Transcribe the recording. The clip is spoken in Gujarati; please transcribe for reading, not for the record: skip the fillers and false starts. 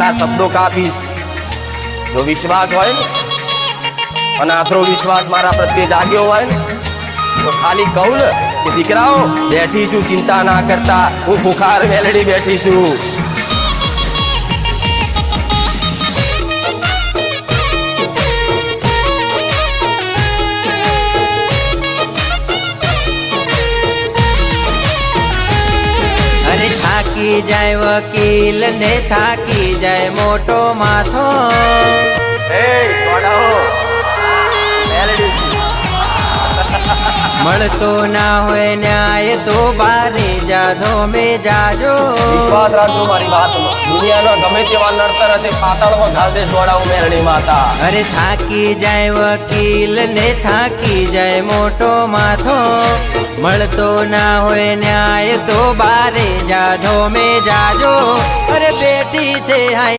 તારા શબ્દો કાપીશ જો વિશ્વાસ હોય ને અને આથરો વિશ્વાસ મારા પ્રત્યે જાગ્યો હોય ને તો ખાલી કહું ને કે દીકરાઓ બેઠી છું ચિંતા ના કરતા હું બુખાર મેલડી બેઠી છું થાકી જાય વકીલ ને થાકી જાય મોટો માથો મળતો ના હોય ન્યાય તો બારે જાધો મેં જાજો વિશ્વાસ રાખજો મારી વાતમાં દુનિયાનો ગમે તેવા નડતર હશે પાતાળમાં ઘાલ દે દોડાવું મેરડી માતા અરે થાકી જાય વકીલ ને થાકી જાય મોટો માથો મળતો ના હોય ન્યાય તો બારે જાધો મેં જાજો અરે બેટી છે હાય